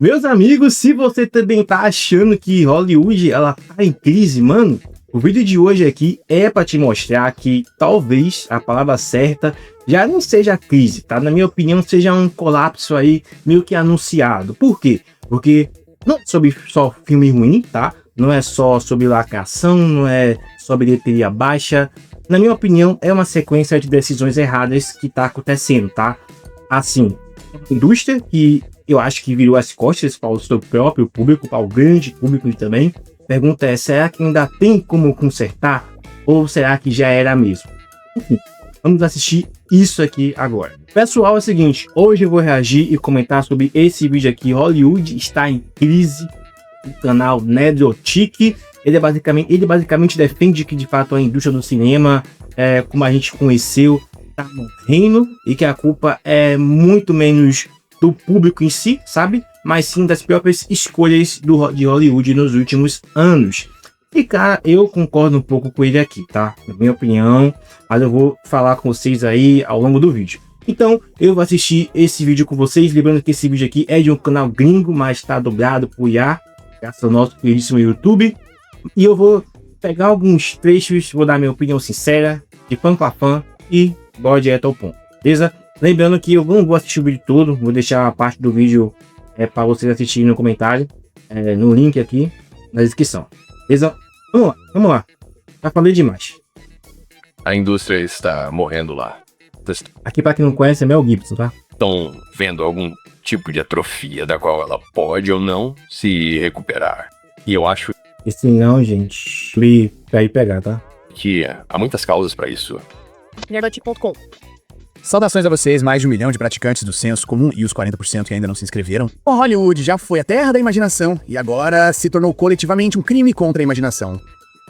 Meus amigos, se você também tá achando que Hollywood ela tá em crise, mano, o vídeo de hoje aqui é para te mostrar que talvez a palavra certa já não seja crise, tá? Na minha opinião, seja um colapso aí meio que anunciado. Por quê? Porque não é sobre só filme ruim, tá? Não é só sobre lacração, não é sobre bilheteria baixa. Na minha opinião, é uma sequência de decisões erradas que tá acontecendo, tá? Assim, a indústria que eu acho que virou as costas para o seu próprio público, para o grande público também. Pergunta é, será que ainda tem como consertar? Ou será que já era mesmo? Enfim, vamos assistir isso aqui agora. Pessoal, é o seguinte, hoje eu vou reagir e comentar sobre esse vídeo aqui, Hollywood está em crise, do canal Nedrotic. Ele basicamente defende que de fato a indústria do cinema, como a gente conheceu, está morrendo e que a culpa é muito menos do público em si, sabe? Mas sim das próprias escolhas de Hollywood nos últimos anos. E cara, eu concordo um pouco com ele aqui, tá? Na minha opinião, mas eu vou falar com vocês aí ao longo do vídeo. Então, eu vou assistir esse vídeo com vocês, lembrando que esse vídeo aqui é de um canal gringo, mas está dublado por IA, graças ao nosso queridíssimo YouTube. E eu vou pegar alguns trechos, vou dar minha opinião sincera, de fã para fã, e bora direto ao ponto, beleza? Lembrando que eu não vou assistir o vídeo todo, vou deixar a parte do vídeo para vocês assistirem no comentário, no link aqui na descrição. Beleza? Vamos lá. Já falei demais. A indústria está morrendo lá. Aqui, para quem não conhece, é Mel Gibson, tá? Estão vendo algum tipo de atrofia da qual ela pode ou não se recuperar. E eu acho Esse não, gente, pra ir pegar, tá? que há muitas causas para isso. Nerdotic.com. Saudações a vocês, mais de 1 milhão de praticantes do senso comum e os 40% que ainda não se inscreveram. O Hollywood já foi a terra da imaginação e agora se tornou coletivamente um crime contra a imaginação.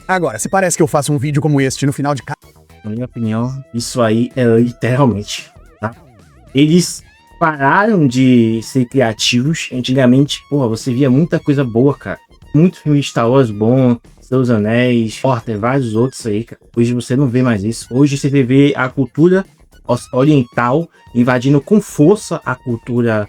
Agora, se parece que eu faço um vídeo como este no final de cada... Na minha opinião, isso aí é literalmente, tá? Eles pararam de ser criativos. Antigamente, porra, você via muita coisa boa, cara. Muito filme de Star Wars bom, Seus Anéis, tem vários outros aí, cara. Hoje você não vê mais isso. Hoje você vê a cultura oriental invadindo com força a cultura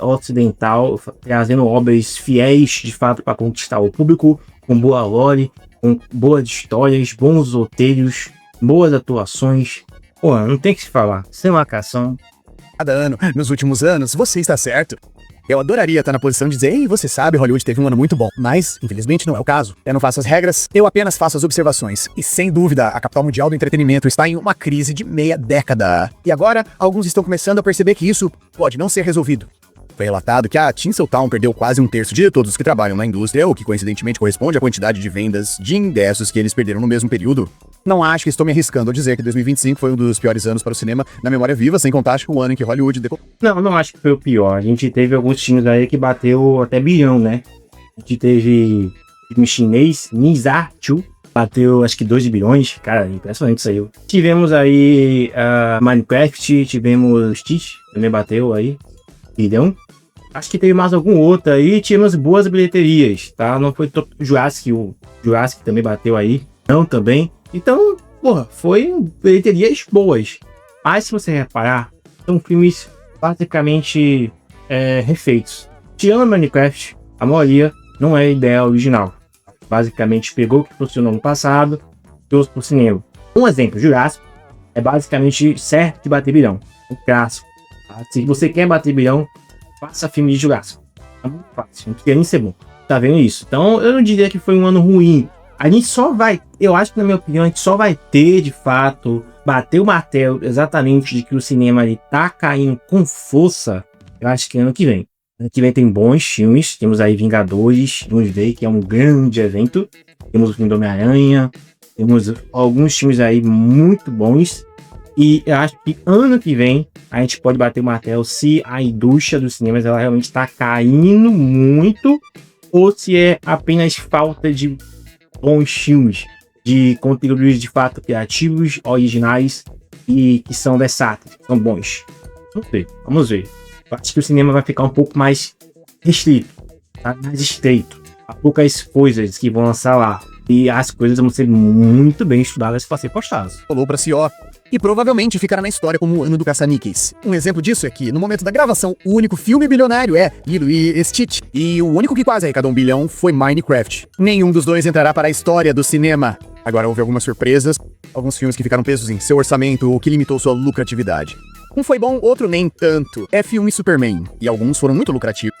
ocidental, trazendo obras fiéis de fato para conquistar o público, com boa lore, com boas histórias, bons roteiros, boas atuações. Pô, não tem que se falar, sem marcação. ano. Nos últimos anos, você está certo. Eu adoraria estar na posição de dizer, ei, você sabe, Hollywood teve um ano muito bom. Mas, infelizmente, não é o caso. Eu não faço as regras, eu apenas faço as observações. E, sem dúvida, a capital mundial do entretenimento está em uma crise de meia década. E agora, alguns estão começando a perceber que isso pode não ser resolvido. Foi relatado que a Tinseltown perdeu quase 1/3 de todos os que trabalham na indústria, o que coincidentemente corresponde à quantidade de vendas de ingressos que eles perderam no mesmo período. Não acho que estou me arriscando ao dizer que 2025 foi um dos piores anos para o cinema na memória viva, sem contar o ano em que Hollywood decolou. Não acho que foi o pior. A gente teve alguns filmes aí que bateu até bilhão, né? A gente teve filme chinês, Nizar-Chu, bateu acho que 2 bilhões. Cara, impressionante isso aí. Tivemos aí Minecraft, tivemos Stitch, também bateu aí, bilhão. Acho que teve mais algum outro aí, tivemos boas bilheterias, tá? Não foi o Jurassic também bateu aí, não também. Então, porra, foi bilheterias boas. Mas se você reparar, são filmes basicamente refeitos. Tirando Minecraft, a maioria não é a ideia original. Basicamente pegou o que funcionou no passado, trouxe pro cinema. Um exemplo, Jurassic é basicamente certo de bater bilhão. Um clássico. Tá? Se você quer bater bilhão, faça filme de Jurassic. É muito fácil, não queria nem ser bom. Tá vendo isso? Então eu não diria que foi um ano ruim. A gente só vai, eu acho que na minha opinião, a gente só vai ter de fato, bater o martelo exatamente de que o cinema ele tá caindo com força, eu acho que ano que vem. Ano que vem tem bons filmes, temos aí Vingadores, vamos ver que é um grande evento. Temos o filme do Homem-Aranha, temos alguns filmes aí muito bons. E eu acho que ano que vem a gente pode bater o martelo se a indústria dos cinemas ela realmente está caindo muito ou se é apenas falta de bons filmes, de conteúdos de fato criativos, originais e que são versáteis, são bons. Vamos ver. Eu acho que o cinema vai ficar um pouco mais restrito, tá? Mais estreito. Há poucas coisas que vão lançar lá. E as coisas vão ser muito bem estudadas para ser postadas. Rolou pra si, ó. e provavelmente ficará na história como o ano do caça-níqueis. Um exemplo disso é que, no momento da gravação, o único filme bilionário é Lilo e Stitch, e o único que quase arrecadou 1 bilhão foi Minecraft. Nenhum dos dois entrará para a história do cinema. Agora houve algumas surpresas, alguns filmes que ficaram presos em seu orçamento ou que limitou sua lucratividade. Um foi bom, outro nem tanto. F1 e Superman, e alguns foram muito lucrativos.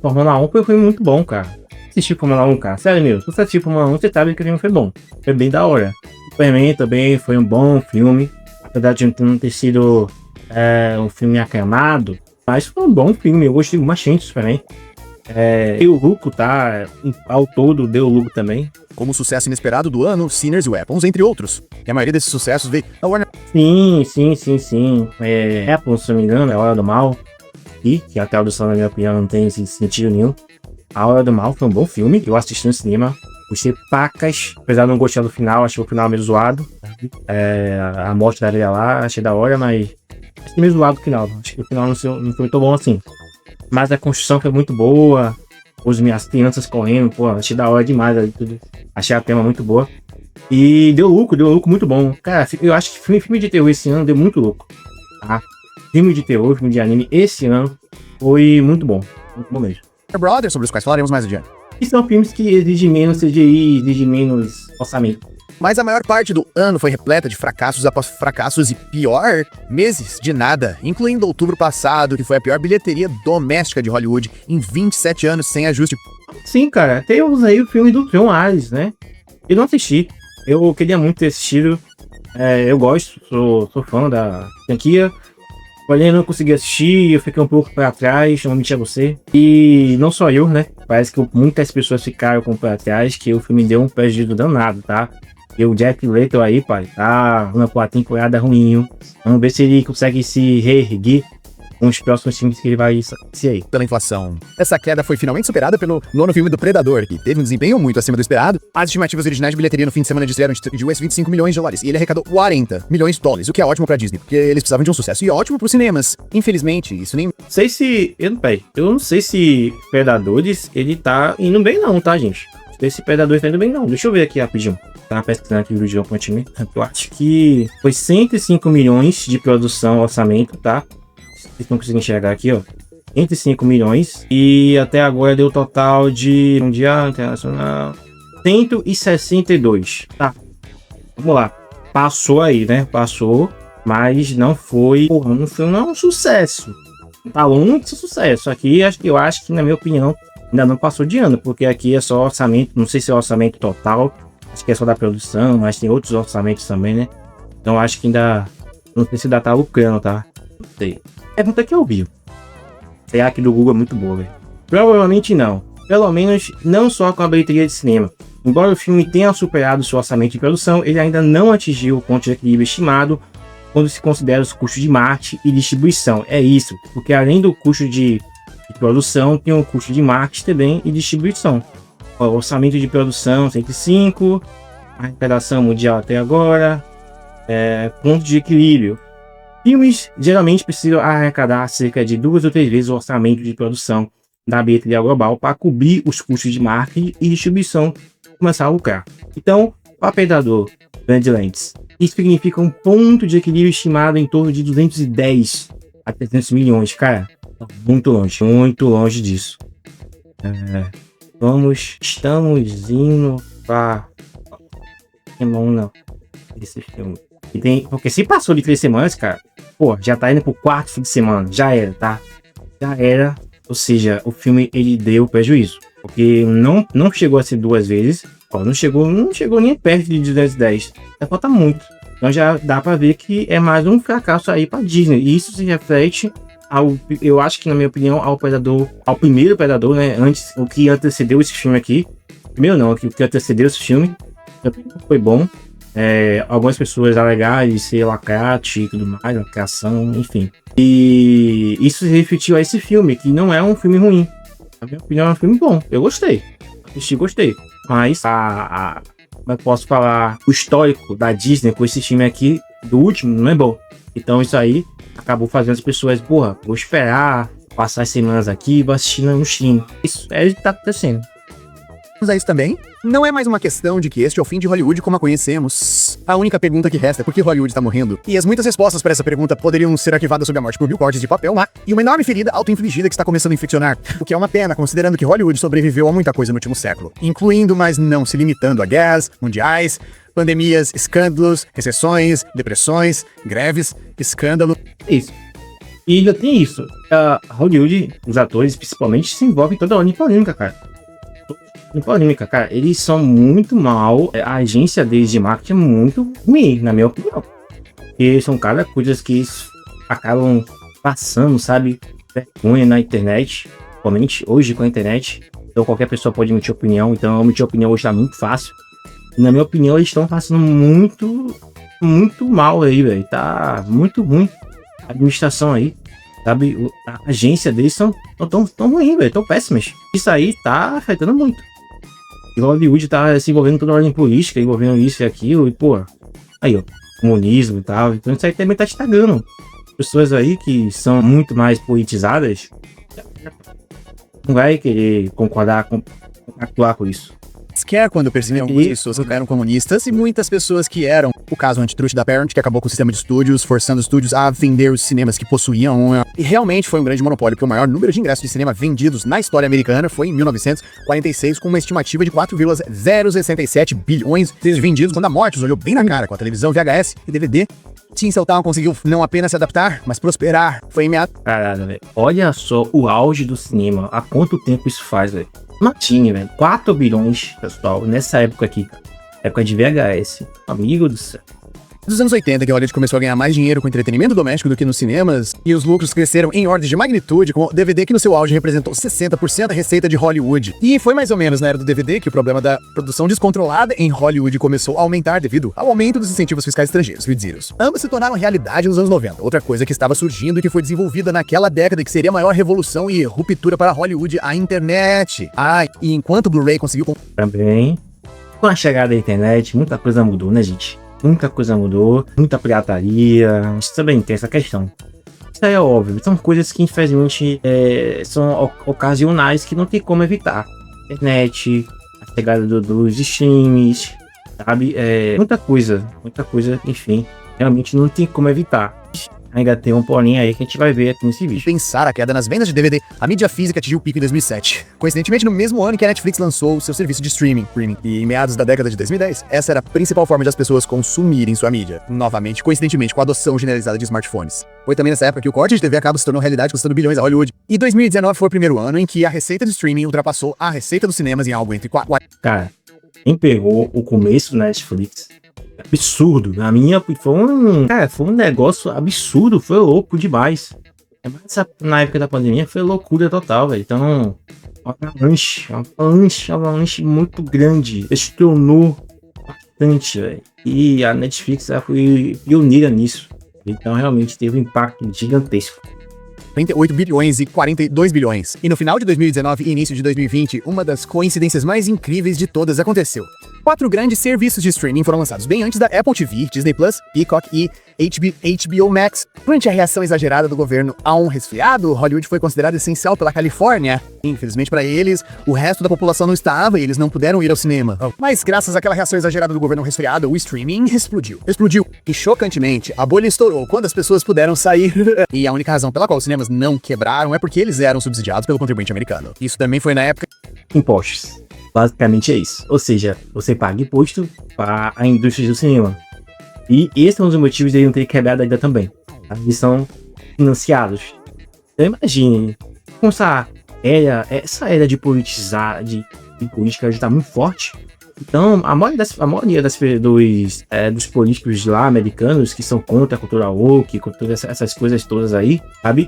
Fórmula 1 foi um filme muito bom, cara. Assisti Fórmula 1, cara. Sério mesmo, se você assistiu Fórmula 1, você sabe que o filme foi bom. Foi bem da hora. Superman também foi um bom filme. Apesar de não ter sido um filme aclamado, mas foi um bom filme. Eu gostei bastante do Superman. Deu lucro, tá? Ao todo deu lucro também. Como o sucesso inesperado do ano, Sinners e Weapons, entre outros. E a maioria desses sucessos veio da Warner. Sim. Apple, se não me engano, é A Hora do Mal. E que a tradução, na minha opinião, não tem sentido nenhum. A Hora do Mal foi um bom filme. Eu assisti no cinema. Gostei pacas. Apesar de não gostar do final, achei o final meio zoado. A morte da areia lá, achei da hora, mas achei meio zoado o final. Acho que o final não foi muito bom assim. Mas a construção foi muito boa. As crianças correndo, pô, achei da hora demais ali tudo. Achei a tema muito boa. E deu lucro muito bom. Cara, eu acho que filme de terror esse ano deu muito lucro. Tá? Filme de terror, filme de anime esse ano foi muito bom. Muito bom mesmo. Brothers, sobre os quais falaremos mais adiante. E são filmes que exigem menos CGI, exigem menos orçamento. Mas a maior parte do ano foi repleta de fracassos após fracassos e pior, meses de nada, incluindo outubro passado, que foi a pior bilheteria doméstica de Hollywood em 27 anos sem ajuste. Sim, cara, temos aí o filme do John Ares, né? Eu não assisti, eu queria muito ter assistido, eu gosto, sou fã da franquia, porém eu não consegui assistir, eu fiquei um pouco pra trás, não mentir a você. E não só eu, né? Parece que muitas pessoas ficaram com o pé atrás, que o filme deu um prejuízo danado, tá? E o Jack Leto aí, pai, tá uma temporada ruim. Vamos ver se ele consegue se reerguer com os próximos filmes que ele vai ser aí. Pela inflação. Essa queda foi finalmente superada pelo nono filme do Predador, que teve um desempenho muito acima do esperado. As estimativas originais de bilheteria no fim de semana disseram de US 25 milhões de dólares, e ele arrecadou 40 milhões de dólares, o que é ótimo pra Disney, porque eles precisavam de um sucesso, e ótimo pros cinemas. Infelizmente, isso nem... Eu não sei se Predadores, ele tá indo bem não, tá, gente? Esse Predador tá indo bem não. Deixa eu ver aqui rapidinho. Tava pesquisando aqui o vídeo com o time. Eu acho que foi 105 milhões de produção, orçamento, tá? Vocês estão conseguindo enxergar aqui, ó. 105 milhões. E até agora deu total de mundial, internacional, 162, tá? Vamos lá. Passou aí, né? Passou, mas não foi... Porra, não foi um sucesso. Tá longe de sucesso. Aqui, eu acho que, na minha opinião, ainda não passou de ano, porque aqui é só orçamento, não sei se é orçamento total, acho que é só da produção, mas tem outros orçamentos também, né? Então acho que ainda, não sei se ainda tá lucrando, tá? Não sei. Pergunta que eu vi. Será que do Google é muito boa, velho? Provavelmente não. Pelo menos não só com a bilheteria de cinema. Embora o filme tenha superado seu orçamento de produção, ele ainda não atingiu o ponto de equilíbrio estimado quando se considera os custos de marketing e distribuição. É isso, porque além do custo de produção, tem o custo de marketing também e distribuição. O orçamento de produção 105, a arrecadação mundial até agora, ponto de equilíbrio. Filmes geralmente precisam arrecadar cerca de 2 ou 3 vezes o orçamento de produção da bilheteria global para cobrir os custos de marketing e distribuição e começar a lucrar. Então, para Predador, Badlands, isso significa um ponto de equilíbrio estimado em torno de 210 a 300 milhões, cara. Muito longe disso. Estamos indo para não esse filme. Porque se passou de 3 semanas, cara, pô, já tá indo pro 4º fim de semana, já era, tá? Já era, ou seja, o filme ele deu prejuízo, porque não chegou a ser 2 vezes, ó, não chegou nem perto de 210, já falta muito. Então já dá para ver que é mais um fracasso aí para Disney, e isso se reflete eu acho que, na minha opinião, ao primeiro Predador, né? O que antecedeu esse filme aqui. Primeiro não, o que antecedeu esse filme foi bom. Algumas pessoas alegaram de ser lacrate e tudo mais, lacração, enfim. E isso se refletiu a esse filme, que não é um filme ruim. Na minha opinião, é um filme bom. Eu gostei. Gostei. Mas como eu posso falar, o histórico da Disney com esse filme aqui, do último, não é bom. Então isso aí acabou fazendo as pessoas, porra, vou esperar passar as semanas aqui e vou assistir no stream. Isso tá acontecendo. a isso também, não é mais uma questão de que este é o fim de Hollywood como a conhecemos. A única pergunta que resta é por que Hollywood está morrendo? E as muitas respostas para essa pergunta poderiam ser arquivadas sob a morte por mil cortes de papel lá, e uma enorme ferida auto-infligida que está começando a infeccionar. O que é uma pena, considerando que Hollywood sobreviveu a muita coisa no último século, incluindo, mas não se limitando a guerras mundiais, pandemias, escândalos, recessões, depressões, greves, escândalo. Isso. E ainda tem isso. A Hollywood, os atores principalmente, se envolvem toda hora em polêmica, cara. Em polêmica, cara. Eles são muito mal. A agência deles de marketing é muito ruim, na minha opinião. Porque são cada coisas que eles acabam passando, sabe? Vergonha na internet. Principalmente hoje com a internet. Então qualquer pessoa pode emitir opinião. Então emitir opinião hoje tá muito fácil. E na minha opinião, eles estão passando muito mal aí, velho. Tá muito ruim. A administração aí, sabe? A agência deles são tão ruim, velho. Tão péssimas. Isso aí tá afetando muito. E o Hollywood tá se envolvendo toda hora em política, envolvendo isso e aquilo. E, pô, aí, ó, comunismo e tal. Então isso aí também tá estragando. Pessoas aí que são muito mais politizadas não vai querer concordar com atuar com isso. Quer quando percebem algumas pessoas que eram comunistas e muitas pessoas que eram. O caso antitruste da Paramount, que acabou com o sistema de estúdios, forçando os estúdios a vender os cinemas que possuíam. E realmente foi um grande monopólio, porque o maior número de ingressos de cinema vendidos na história americana foi em 1946, com uma estimativa de 4,067 bilhões de vendidos, quando a morte os olhou bem na cara com a televisão, VHS e DVD. Tinseltown conseguiu não apenas se adaptar, mas prosperar. Foi em meados. Caralho, velho. Olha só o auge do cinema. Há quanto tempo isso faz, velho? Imagine, velho. 4 bilhões, pessoal, nessa época aqui, cara. Época de VHS. Amigo do céu. Dos anos 80, que Hollywood começou a ganhar mais dinheiro com entretenimento doméstico do que nos cinemas, e os lucros cresceram em ordens de magnitude, com o DVD que no seu auge representou 60% da receita de Hollywood. E foi mais ou menos na era do DVD que o problema da produção descontrolada em Hollywood começou a aumentar devido ao aumento dos incentivos fiscais estrangeiros, FDIs. Ambos se tornaram realidade nos anos 90. Outra coisa que estava surgindo e que foi desenvolvida naquela década e que seria a maior revolução e ruptura para Hollywood, a internet. E enquanto o Blu-ray conseguiu... Também, com a chegada da internet, muita coisa mudou, né, gente? Muita coisa mudou, muita pirataria, isso também tem essa questão. Isso aí é óbvio, são coisas que infelizmente são ocasionais que não tem como evitar. Internet, a chegada dos streams, sabe? Muita coisa, enfim, realmente não tem como evitar. Ainda tem um porém aí que a gente vai ver aqui nesse vídeo. Pensar a queda nas vendas de DVD, a mídia física atingiu o pico em 2007. Coincidentemente, no mesmo ano que a Netflix lançou o seu serviço de streaming. E em meados da década de 2010, essa era a principal forma de as pessoas consumirem sua mídia. Novamente, coincidentemente, com a adoção generalizada de smartphones. Foi também nessa época que o corte de TV a cabo se tornou realidade, custando bilhões a Hollywood. E 2019 foi o primeiro ano em que a receita de streaming ultrapassou a receita dos cinemas em algo entre 4... Cara, quem pegou o começo da Netflix... absurdo, na minha foi um negócio absurdo, foi louco demais. Na época da pandemia foi loucura total, velho. Então, uma avalanche muito grande, destronou bastante, velho. E a Netflix foi pioneira nisso. Então realmente teve um impacto gigantesco. 48 bilhões e 42 bilhões. E no final de 2019 e início de 2020, uma das coincidências mais incríveis de todas aconteceu. 4 grandes serviços de streaming foram lançados bem antes da Apple TV, Disney Plus, Peacock e HBO Max. Durante a reação exagerada do governo a um resfriado, Hollywood foi considerado essencial pela Califórnia. Infelizmente para eles, o resto da população não estava e eles não puderam ir ao cinema. Mas graças àquela reação exagerada do governo ao resfriado, o streaming explodiu. E chocantemente, a bolha estourou quando as pessoas puderam sair. E a única razão pela qual os cinemas não quebraram é porque eles eram subsidiados pelo contribuinte americano. Isso também foi na época... Impostos. Basicamente é isso. Ou seja, você paga imposto para a indústria do cinema. E esse é um dos motivos de ele não ter quebrado ainda também. Tá? Eles são financiados. Então imagine, com essa era de politizar, de política já está muito forte. Então a maioria dos políticos de lá, americanos, que são contra a cultura woke, contra essas coisas todas aí, sabe?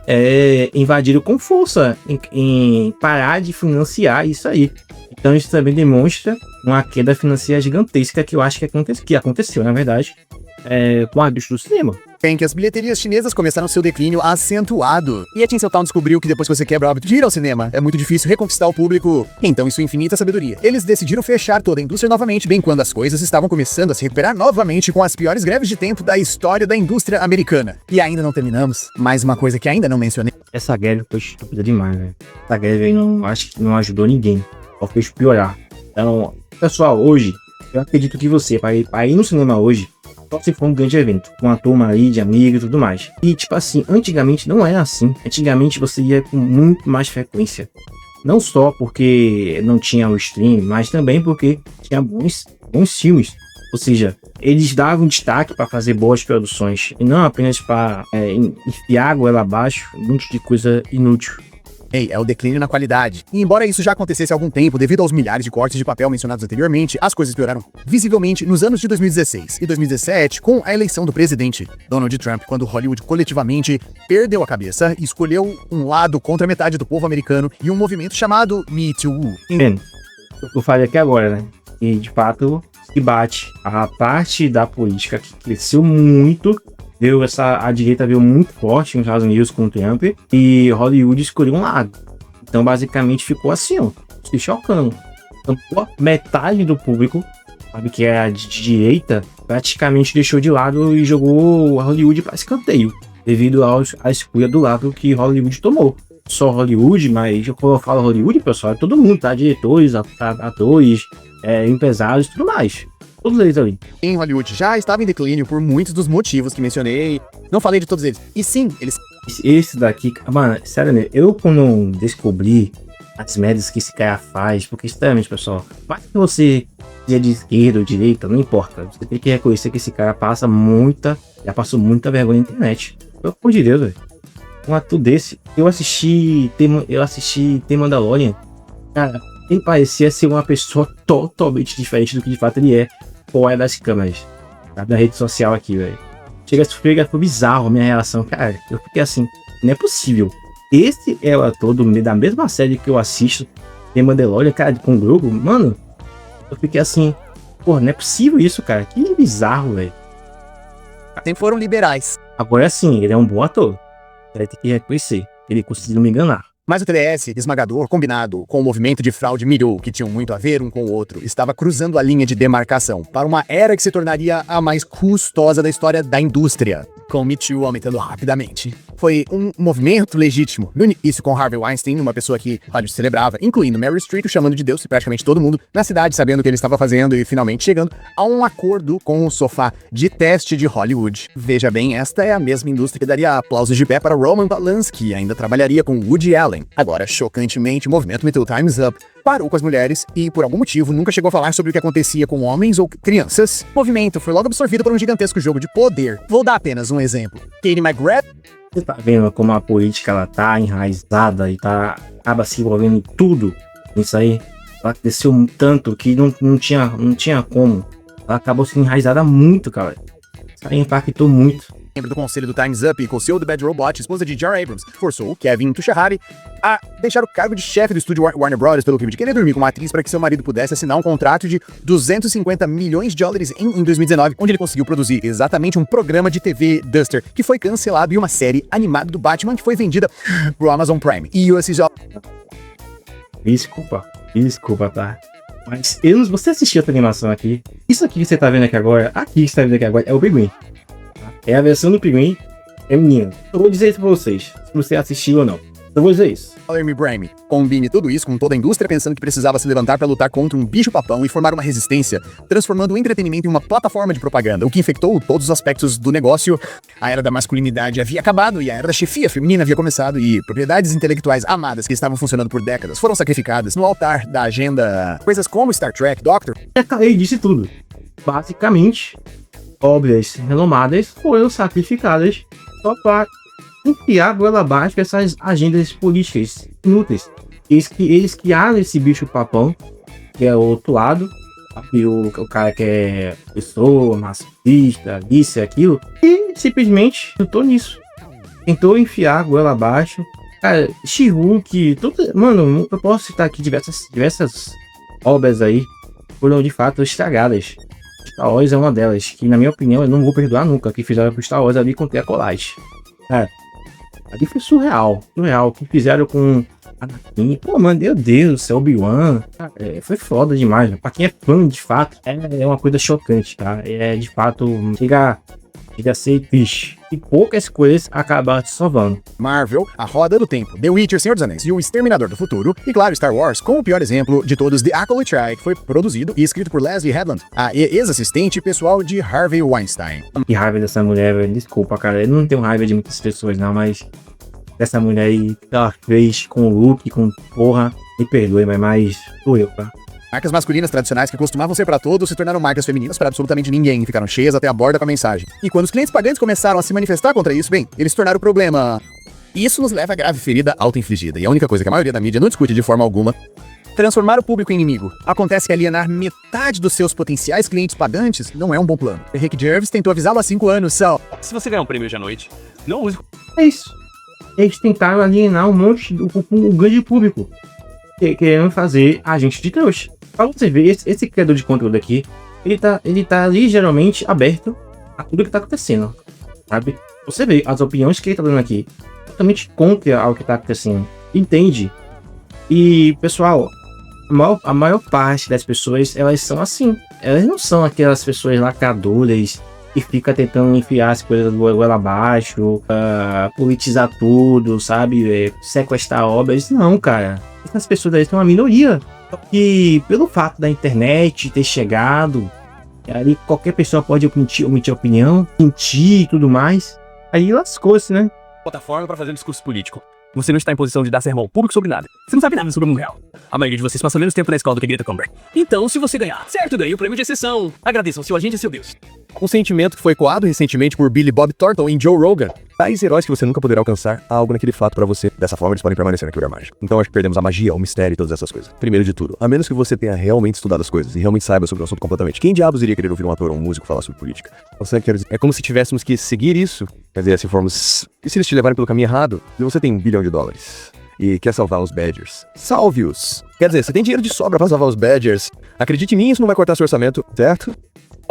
Invadiram com força em parar de financiar isso aí. Então isso também demonstra uma queda financeira gigantesca que eu acho que aconteceu, na verdade, com a indústria do cinema. Em que as bilheterias chinesas começaram seu declínio acentuado. E a Tinseltown descobriu que depois que você quebra o hábito de ir ao cinema, é muito difícil reconquistar o público. Então, em sua infinita sabedoria, eles decidiram fechar toda a indústria novamente, bem quando as coisas estavam começando a se recuperar novamente com as piores greves de tempo da história da indústria americana. E ainda não terminamos. Mais uma coisa que ainda não mencionei. Essa greve foi estúpida demais, velho. Essa greve aí acho que não ajudou ninguém. Só fez piorar. Então, pessoal, hoje, eu acredito que você, para ir no cinema hoje, só se for um grande evento, com uma turma ali de amigos e tudo mais. E, tipo assim, antigamente não era assim. Antigamente você ia com muito mais frequência. Não só porque não tinha o stream, mas também porque tinha bons filmes. Ou seja, eles davam destaque para fazer boas produções e não apenas para enfiar água lá abaixo, um monte de coisa inútil. Ei, é o declínio na qualidade. E embora isso já acontecesse há algum tempo, devido aos milhares de cortes de papel mencionados anteriormente, as coisas pioraram visivelmente nos anos de 2016 e 2017 com a eleição do presidente Donald Trump, quando Hollywood coletivamente perdeu a cabeça e escolheu um lado contra metade do povo americano e um movimento chamado Me Too. Entendo. Eu falei aqui agora, né? E de fato se bate a parte da política que cresceu muito. A direita veio muito forte nos Estados Unidos com o Trump e Hollywood escolheu um lado. Então, basicamente, ficou assim, ó, se chocando. Então, metade do público, sabe, que é de direita, praticamente deixou de lado e jogou Hollywood para escanteio, devido à escolha do lado que Hollywood tomou. Só Hollywood, mas quando eu falo Hollywood, pessoal, é todo mundo, tá? Diretores, atores, empresários e tudo mais. Todos eles ali. Em Hollywood já estava em declínio por muitos dos motivos que mencionei. Não falei de todos eles. E sim, eles... Esse daqui, mano, sério, né? Eu quando descobri as merdas que esse cara faz, porque sinceramente, pessoal, mais que você seja de esquerda ou direita, não importa. Você tem que reconhecer que esse cara já passou muita vergonha na internet. Pelo amor de Deus, velho. Um ator desse. Eu assisti The Mandalorian. Cara, ele parecia ser uma pessoa totalmente diferente do que de fato ele é. Fora das câmeras, tá? Da rede social aqui, velho. Foi bizarro a minha relação. Cara, eu fiquei assim, não é possível. Esse é o ator da mesma série que eu assisto, The Mandalorian, cara, com o Grogu. Mano, eu fiquei assim, pô, não é possível isso, cara. Que bizarro, velho. sempre foram liberais. Agora sim, ele é um bom ator. Você vai ter que reconhecer. Ele conseguiu me enganar. Mas o TDS esmagador, combinado com o movimento de fraude Me Too, que tinham muito a ver um com o outro, estava cruzando a linha de demarcação para uma era que se tornaria a mais custosa da história da indústria, com o Me Too aumentando rapidamente. Foi um movimento legítimo, no início com Harvey Weinstein, uma pessoa que Hollywood celebrava, incluindo Meryl Streep, chamando de Deus e praticamente todo mundo na cidade sabendo o que ele estava fazendo e finalmente chegando a um acordo com o sofá de teste de Hollywood. Veja bem, esta é a mesma indústria que daria aplausos de pé para Roman Polanski, ainda trabalharia com Woody Allen. Agora, chocantemente, o movimento Me Too Time's Up parou com as mulheres e, por algum motivo, nunca chegou a falar sobre o que acontecia com homens ou crianças. O movimento foi logo absorvido por um gigantesco jogo de poder. Vou dar apenas um exemplo. Katie McGrath. Você tá vendo como a política ela tá enraizada e acaba se envolvendo em tudo isso aí? Ela cresceu tanto que não tinha como. Ela acabou se enraizada muito, cara. Isso aí impactou muito. Membro do conselho do Time's Up e co-CEO do Bad Robot, esposa de J.R. Abrams, forçou o Kevin Tuchahari a deixar o cargo de chefe do estúdio Warner Bros. Pelo crime de querer dormir com uma atriz para que seu marido pudesse assinar um contrato de $250 milhões em 2019, onde ele conseguiu produzir exatamente um programa de TV Duster, que foi cancelado, e uma série animada do Batman que foi vendida pro Amazon Prime. E o Desculpa, tá? Mas você assistiu essa animação aqui? Isso aqui que você tá vendo aqui agora, é o Pinguim. É a versão do Pinguim feminino. Eu vou dizer isso pra vocês, se você assistiu ou não. Eu vou dizer isso. Amy Brame. Combine tudo isso com toda a indústria pensando que precisava se levantar para lutar contra um bicho-papão e formar uma resistência, transformando o entretenimento em uma plataforma de propaganda, o que infectou todos os aspectos do negócio. A era da masculinidade havia acabado e a era da chefia feminina havia começado, e propriedades intelectuais amadas que estavam funcionando por décadas foram sacrificadas no altar da agenda. Coisas como Star Trek, Doctor... Ele disse tudo. Basicamente, obras renomadas foram sacrificadas só para enfiar goela abaixo essas agendas políticas inúteis. Eles criaram esse bicho-papão, que é o outro lado, o cara que é pessoa, masoquista, isso e aquilo, e simplesmente chutou nisso. Tentou enfiar goela abaixo. Cara, She-Hulk, mano, eu posso citar aqui diversas obras aí, foram de fato estragadas. Star Wars é uma delas, que na minha opinião eu não vou perdoar nunca, que fizeram com Star Wars ali com a colagem. Cara, ali foi surreal. O que fizeram com Anakin, pô, mano, meu Deus do céu, Obi-Wan, foi foda demais, pra quem é fã de fato, é uma coisa chocante, tá? É de fato, chega chega a ser triste. E poucas coisas acabaram se salvando. Marvel, A Roda do Tempo, The Witcher, Senhor dos Anéis e O Exterminador do Futuro, e claro, Star Wars, com o pior exemplo de todos, The Acolyte Tribe, que foi produzido e escrito por Leslie Headland, a ex-assistente pessoal de Harvey Weinstein. Que raiva dessa mulher, velho. Desculpa, cara. Eu não tenho raiva de muitas pessoas, não, mas dessa mulher aí que ela fez com o look, com porra, me perdoe, mas sou eu, tá? Marcas masculinas tradicionais que costumavam ser para todos se tornaram marcas femininas para absolutamente ninguém e ficaram cheias até a borda com a mensagem. E quando os clientes pagantes começaram a se manifestar contra isso, bem, eles se tornaram o problema. Isso nos leva à grave ferida auto-infligida. E a única coisa que a maioria da mídia não discute de forma alguma: transformar o público em inimigo. Acontece que alienar metade dos seus potenciais clientes pagantes não é um bom plano. Rick Gervais tentou avisá-lo há 5 anos, Sal. Se você ganhar um prêmio hoje à noite, não use. É isso. Eles tentaram alienar um grande público, querendo fazer a gente de trouxa. Pra você ver, esse criador de conteúdo aqui, ele tá ligeiramente aberto a tudo que tá acontecendo, sabe? Você vê as opiniões que ele tá dando aqui, totalmente contra o que tá acontecendo, entende? E, pessoal, a maior parte das pessoas, elas são assim. Elas não são aquelas pessoas lacradoras que fica tentando enfiar as coisas do goela abaixo, politizar tudo, sabe? Sequestrar obras. Não, cara. Essas pessoas aí são uma minoria. Só que pelo fato da internet ter chegado, aí qualquer pessoa pode omitir opinião, mentir e tudo mais. Aí lascou-se, né? Plataforma para fazer um discurso político. Você não está em posição de dar sermão público sobre nada. Você não sabe nada sobre o mundo real. A maioria de vocês passa menos tempo na escola do que Greta Thunberg. Então, se você ganhar, certo, ganhe o prêmio de exceção. Agradeçam seu agente e seu Deus. Um sentimento que foi ecoado recentemente por Billy Bob Thornton em Joe Rogan. Tais heróis que você nunca poderá alcançar, há algo naquele fato pra você. Dessa forma, eles podem permanecer na quebra mágica. Então acho que perdemos a magia, o mistério e todas essas coisas. Primeiro de tudo, a menos que você tenha realmente estudado as coisas e realmente saiba sobre o assunto completamente. Quem diabos iria querer ouvir um ator ou um músico falar sobre política? Você quer dizer, é como se tivéssemos que seguir isso. Quer dizer, se formos... E se eles te levarem pelo caminho errado? E você tem $1 bilhão e quer salvar os Badgers. Salve-os! Quer dizer, você tem dinheiro de sobra pra salvar os Badgers. Acredite em mim, isso não vai cortar seu orçamento, certo?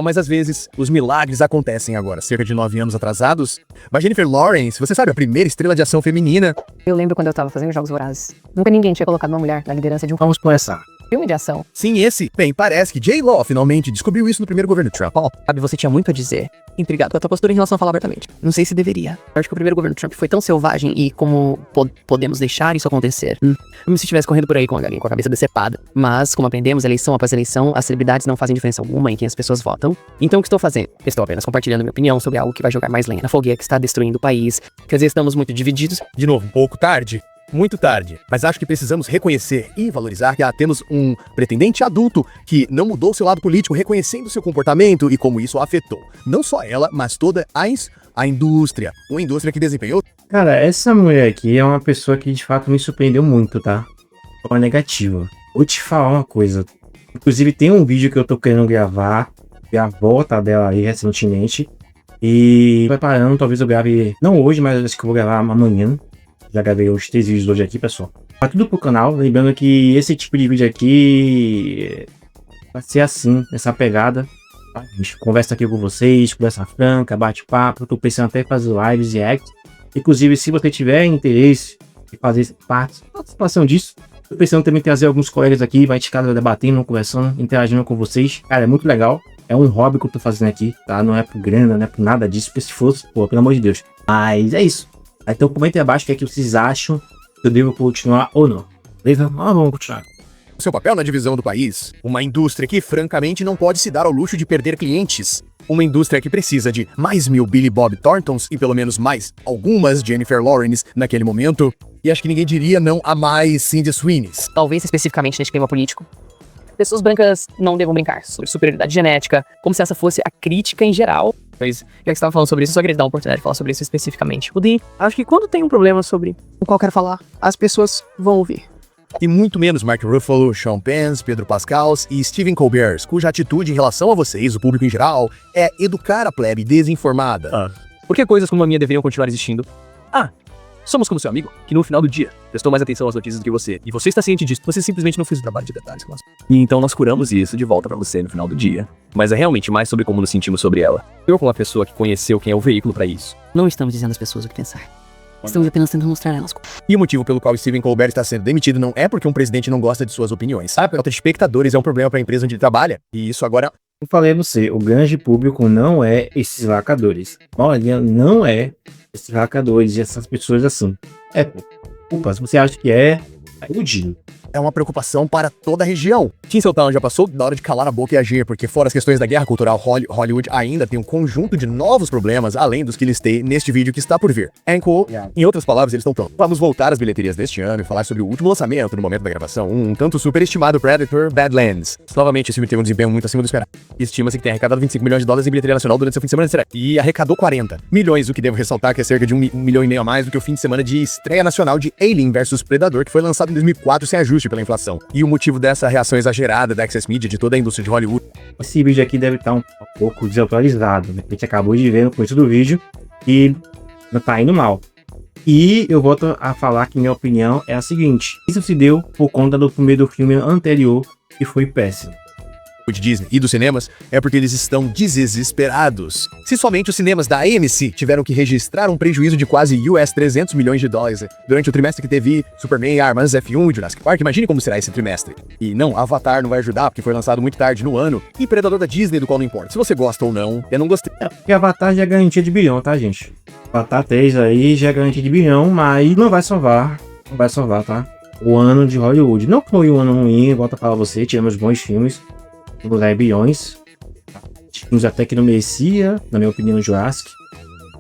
Mas às vezes, os milagres acontecem agora, cerca de 9 anos atrasados. Mas Jennifer Lawrence, você sabe, a primeira estrela de ação feminina. Eu lembro quando eu tava fazendo Jogos Vorazes. Nunca ninguém tinha colocado uma mulher na liderança de um Vamos começar. filme de ação. Sim, esse. Bem, parece que J-Lo finalmente descobriu isso no primeiro governo Trump. Sabe, você tinha muito a dizer. Intrigado com a tua postura em relação a falar abertamente. Não sei se deveria. Eu acho que o primeiro governo Trump foi tão selvagem e como podemos deixar isso acontecer. Como se estivesse correndo por aí com alguém com a cabeça decepada. Mas, como aprendemos, eleição após eleição, as celebridades não fazem diferença alguma em quem as pessoas votam. Então o que estou fazendo? Estou apenas compartilhando minha opinião sobre algo que vai jogar mais lenha na fogueira, que está destruindo o país. Quer dizer, estamos muito divididos. De novo, um pouco tarde. Muito tarde. Mas acho que precisamos reconhecer e valorizar que temos um pretendente adulto que não mudou seu lado político, reconhecendo seu comportamento e como isso afetou. Não só ela, mas toda a indústria. Uma indústria que desempenhou... Cara, essa mulher aqui é uma pessoa que de fato me surpreendeu muito, tá? Uma negativa. Vou te falar uma coisa. Inclusive tem um vídeo que eu tô querendo gravar, a volta dela aí recentemente. E preparando, talvez eu grave, não hoje, mas acho que eu vou gravar amanhã. Já gravei os 3 vídeos hoje aqui, pessoal. Tá tudo pro canal. Lembrando que esse tipo de vídeo aqui vai ser assim, nessa pegada. Tá? A gente conversa aqui com vocês, conversa franca, bate-papo. Eu tô pensando até em fazer lives e acts. Inclusive, se você tiver interesse em fazer participação disso, tô pensando também em trazer alguns colegas aqui, vai ficar debatendo, conversando, interagindo com vocês. Cara, é muito legal. É um hobby que eu tô fazendo aqui, tá? Não é por grana, não é por nada disso, porque se fosse, pô, pelo amor de Deus. Mas é isso. Então comentem abaixo o que é que vocês acham, se eu devo continuar ou não. Beleza? Vamos continuar. Seu papel na divisão do país. Uma indústria que francamente não pode se dar ao luxo de perder clientes. Uma indústria que precisa de mais 1000 Billy Bob Thorntons e pelo menos mais algumas Jennifer Lawrence naquele momento. E acho que ninguém diria não a mais Cindy Sweeney. Talvez especificamente neste clima político. Pessoas brancas não devam brincar sobre superioridade genética, como se essa fosse a crítica em geral. Mas, já que você estava falando sobre isso, eu só queria dar uma oportunidade de falar sobre isso especificamente. Acho que quando tem um problema sobre o qual eu quero falar, as pessoas vão ouvir. E muito menos Mark Ruffalo, Sean Penn, Pedro Pascal e Stephen Colbert, cuja atitude em relação a vocês, o público em geral, é educar a plebe desinformada. Por que coisas como a minha deveriam continuar existindo? Somos como seu amigo, que no final do dia prestou mais atenção às notícias do que você. E você está ciente disso, você simplesmente não fez o trabalho de detalhes. E então nós curamos isso de volta pra você no final do dia. Mas é realmente mais sobre como nos sentimos sobre ela. Eu, como uma pessoa que conheceu quem é o veículo pra isso. Não estamos dizendo às pessoas o que pensar. Estamos apenas tentando mostrar elas. E o motivo pelo qual Stephen Colbert está sendo demitido não é porque um presidente não gosta de suas opiniões. A falta de espectadores é um problema para a empresa onde ele trabalha. E isso agora Eu falei a você, o grande público não é esses lacadores. A maioria não é esses lacadores e essas pessoas assim. É, culpa, se você acha que é iludido. É uma preocupação para toda a região. Tinseltown já passou da hora de calar a boca e agir, porque fora as questões da guerra cultural, Hollywood ainda tem um conjunto de novos problemas, além dos que listei neste vídeo que está por vir. Anchor, em outras palavras, eles estão prontos. Vamos voltar às bilheterias deste ano e falar sobre o último lançamento no momento da gravação, um tanto superestimado Predator Badlands. Novamente, esse filme teve um desempenho muito acima do esperado. Estima-se que tenha arrecadado 25 milhões de dólares em bilheteria nacional durante seu fim de semana de estreia. E arrecadou 40 milhões, o que devo ressaltar que é cerca de 1,5 milhão a mais do que o fim de semana de estreia nacional de Alien vs Predador, que foi lançado em 2004 sem ajuste pela inflação. E o motivo dessa reação exagerada da Access Media de toda a indústria de Hollywood. Esse vídeo aqui deve estar um pouco desatualizado, né? A gente acabou de ver no começo do vídeo e não tá indo mal. E eu volto a falar que minha opinião é a seguinte: isso se deu por conta do primeiro filme anterior, que foi péssimo. De Disney e dos cinemas é porque eles estão desesperados. Se somente os cinemas da AMC tiveram que registrar um prejuízo de quase US$300 milhões durante o trimestre que teve Superman, Armas, F1 e Jurassic Park, imagine como será esse trimestre. E não, Avatar não vai ajudar porque foi lançado muito tarde no ano, e Predador da Disney, do qual não importa. Se você gosta ou não, eu não gostei. Porque Avatar já é garantia de bilhão, tá, gente? Avatar 3 aí já é garantia de bilhão, mas não vai salvar, tá? O ano de Hollywood. Não foi um ano ruim, volto a falar a você, tivemos bons filmes. Vamos lá, bilhões. Filmes até que não merecia, na minha opinião, Jurassic.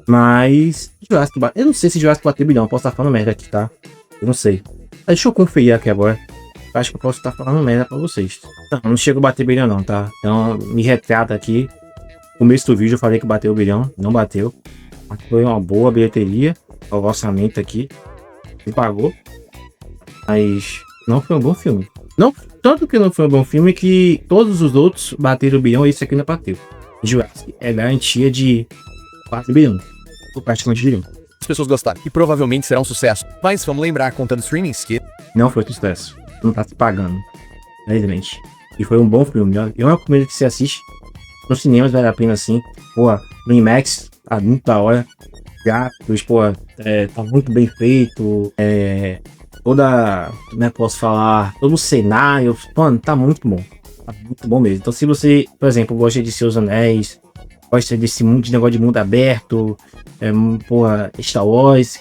Mas Jurassic, eu não sei se Jurassic bateu bilhão, posso estar falando merda aqui, tá? Eu não sei. Deixa eu conferir aqui agora. Acho que eu posso estar falando merda pra vocês. Não chego a bater bilhão não, tá? Então me retrata aqui. No começo do vídeo eu falei que bateu o bilhão, não bateu. Mas foi uma boa bilheteria. O orçamento aqui se pagou. Mas não foi um bom filme. Não, tanto que não foi um bom filme que todos os outros bateram o bilhão e esse aqui não bateu. Jurassic é garantia de 4 bilhões. Ou praticamente bilhão. As pessoas gostaram e provavelmente será um sucesso. Mas vamos lembrar, contando streamings, que não foi sucesso. Não tá se pagando. Infelizmente. E foi um bom filme. É uma coisa que você assiste nos cinemas, vale a pena assim. Pô, no IMAX, tá muito da hora. Gráficos, pô, tá muito bem feito. Toda, como é que posso falar, todo o cenário, mano, tá muito bom. Tá muito bom mesmo. Então se você, por exemplo, gosta de Seus Anéis, gosta desse mundo de negócio de mundo aberto, porra, Star Wars,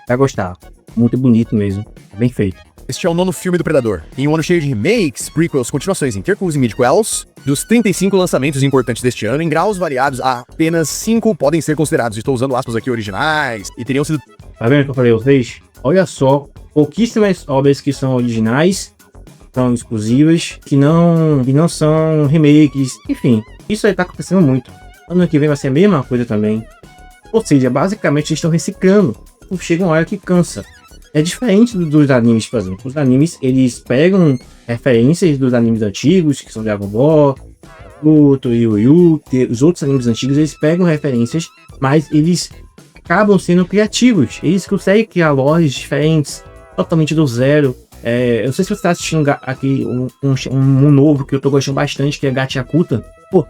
vai gostar. Muito bonito mesmo, bem feito. Este é o 9º filme do Predador, em um ano cheio de remakes, prequels, continuações, intercals e midquels. Dos 35 lançamentos importantes deste ano, em graus variados, apenas 5 podem ser considerados, estou usando aspas aqui, originais, e teriam sido... Tá vendo o que eu falei a vocês? Olha só, pouquíssimas obras que são originais, são exclusivas, que não são remakes, enfim, isso aí tá acontecendo muito. Ano que vem vai ser a mesma coisa também. Ou seja, basicamente eles estão reciclando. Chega uma hora que cansa. É diferente dos animes, por exemplo. Os animes, eles pegam referências dos animes antigos, que são Dragon Ball, Naruto, Yu Yu, os outros animes antigos, eles pegam referências, mas eles acabam sendo criativos. Eles conseguem criar lores diferentes, totalmente do zero. Eu não sei se você está assistindo aqui um novo que eu tô gostando bastante, que é Gachakuta. Pô,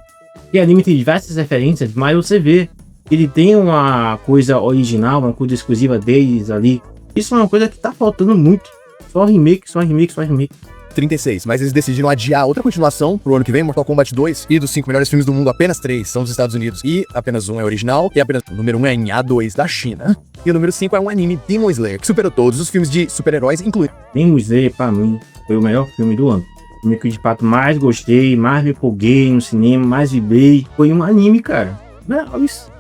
que anime tem diversas referências, mas você vê que ele tem uma coisa original, uma coisa exclusiva deles ali. Isso é uma coisa que tá faltando muito. Só remake, só remake, só remake. 36, mas eles decidiram adiar outra continuação pro ano que vem, Mortal Kombat 2, e dos 5 melhores filmes do mundo, apenas 3 são dos Estados Unidos, e apenas um é original, e apenas o número 1 é em A2 da China, e o número 5 é um anime, Demon Slayer, que superou todos os filmes de super-heróis, incluindo Demon Slayer, pra mim, foi o melhor filme do ano. O filme que de fato mais gostei, mais me empolguei no cinema, mais vibrei, foi um anime, cara. Não, isso.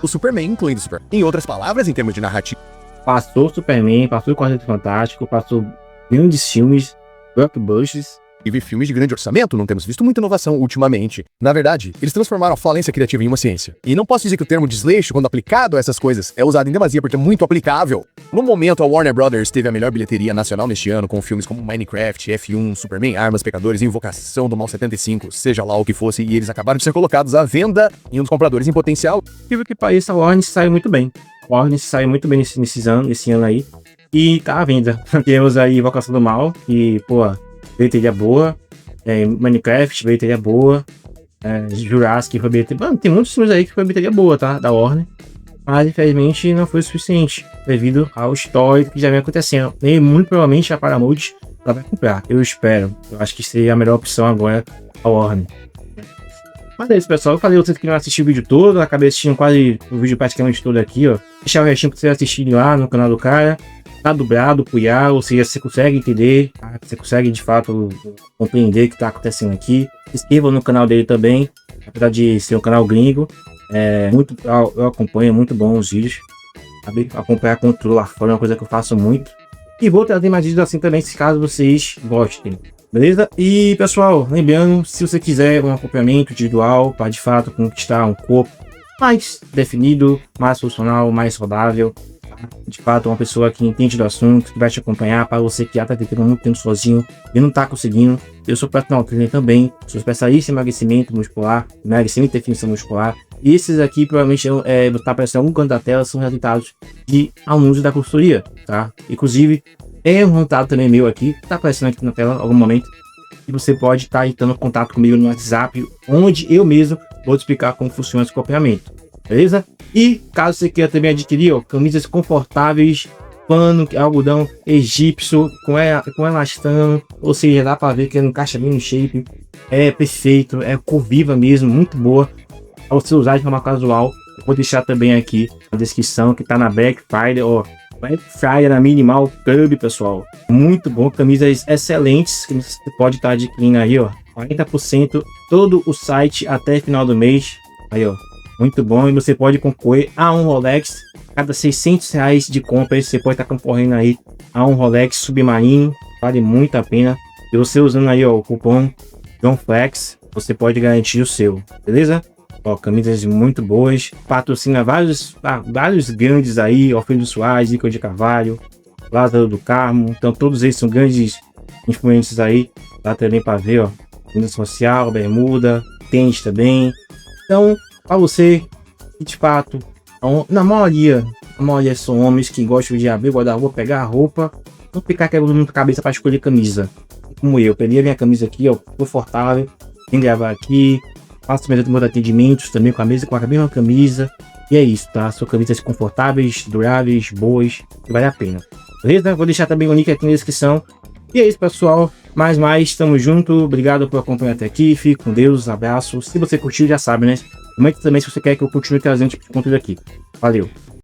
o Superman, incluindo o Superman. Em outras palavras, em termos de narrativa, Passou Superman, passou o Quarteto Fantástico, passou grandes filmes, blockbusters. e filmes de grande orçamento, não temos visto muita inovação ultimamente. Na verdade, eles transformaram a falência criativa em uma ciência. E não posso dizer que o termo desleixo, quando aplicado a essas coisas, é usado em demasia porque é muito aplicável. No momento, a Warner Brothers teve a melhor bilheteria nacional neste ano, com filmes como Minecraft, F1, Superman, Armas, Pecadores, Invocação do Mal 75, seja lá o que fosse, e eles acabaram de ser colocados à venda em um dos compradores em potencial. E que pareça, a Warner saiu muito bem. A Warner saiu muito bem nesse ano aí. E tá à venda. Temos aí Invocação do Mal, que, pô, bilheteria boa. Minecraft, bilheteria boa. Jurassic foi bilheteria. Mano, tem muitos filmes aí que foi bilheteria boa, tá? Da Warner. Mas infelizmente não foi o suficiente. Devido ao histórico que já vem acontecendo. E muito provavelmente a Paramount ela vai comprar. Eu espero. Eu acho que seria a melhor opção agora a Warner. Mas é isso, pessoal. Eu falei vocês que não assistiram o vídeo todo, eu acabei assistindo quase o vídeo praticamente todo aqui, ó. Deixar o restinho pra vocês assistirem lá no canal do cara. Tá dublado, Puyá, ou seja, você consegue entender, tá? Você consegue de fato compreender o que tá acontecendo aqui. Se inscrevam no canal dele também, apesar de ser um canal gringo. Eu acompanho, muito bom os vídeos. Sabe? Acompanhar controle lá fora é uma coisa que eu faço muito. E vou trazer mais vídeos assim também, se caso vocês gostem. Beleza? E pessoal, lembrando, se você quiser um acompanhamento individual para de fato conquistar um corpo mais definido, mais funcional, mais saudável, tá? De fato, uma pessoa que entende do assunto, que vai te acompanhar, para você que já está tentando muito tempo sozinho e não está conseguindo. Eu sou personal trainer também, sou especialista em emagrecimento muscular, emagrecimento e definição muscular. E esses aqui provavelmente tá aparecendo em algum canto da tela, são resultados de alunos da consultoria, tá? Inclusive, é um resultado também meu aqui, tá aparecendo aqui na tela em algum momento. E você pode estar entrando em contato comigo no WhatsApp, onde eu mesmo vou te explicar como funciona esse acompanhamento, beleza? E caso você queira também adquirir, ó, camisas confortáveis, pano, algodão egípcio, com elastano, ou seja, dá pra ver que ele encaixa bem no shape, é perfeito, é cor viva mesmo, muito boa, para você usar de forma casual. Eu vou deixar também aqui na descrição que tá na Black Friday, ó. Black Friday na Minimal Club, pessoal. Muito bom, camisas excelentes que você pode estar adquirindo aí, ó. 40% todo o site até final do mês. Aí, ó. Muito bom. E você pode concorrer a um Rolex. Cada R$600 de compra, você pode estar concorrendo aí a um Rolex Submarino. Vale muito a pena. E você usando aí, ó, o cupom JohnFlex, você pode garantir o seu, beleza? Ó, camisas muito boas, patrocina vários grandes aí, Alfredo Soares, Ícaro de Carvalho, Lázaro do Carmo, então todos eles são grandes influências aí, dá também para ver, ó, camisa social, bermuda, tênis também. Então, para você que de fato, a maioria são homens que gostam de abrir o guarda-roupa, pegar a roupa, não ficar quebrando muito a cabeça para escolher camisa, como eu peguei a minha camisa aqui, ó, confortável, vim gravar aqui. Faço meus atendimentos também com a mesma camisa. E é isso, tá? São camisas confortáveis, duráveis, boas, que vale a pena. Beleza? Vou deixar também o link aqui na descrição. E é isso, pessoal. Mais, tamo junto. Obrigado por acompanhar até aqui. Fique com Deus, abraço. Se você curtiu, já sabe, né? Comente também se você quer que eu continue trazendo esse tipo de conteúdo aqui. Valeu!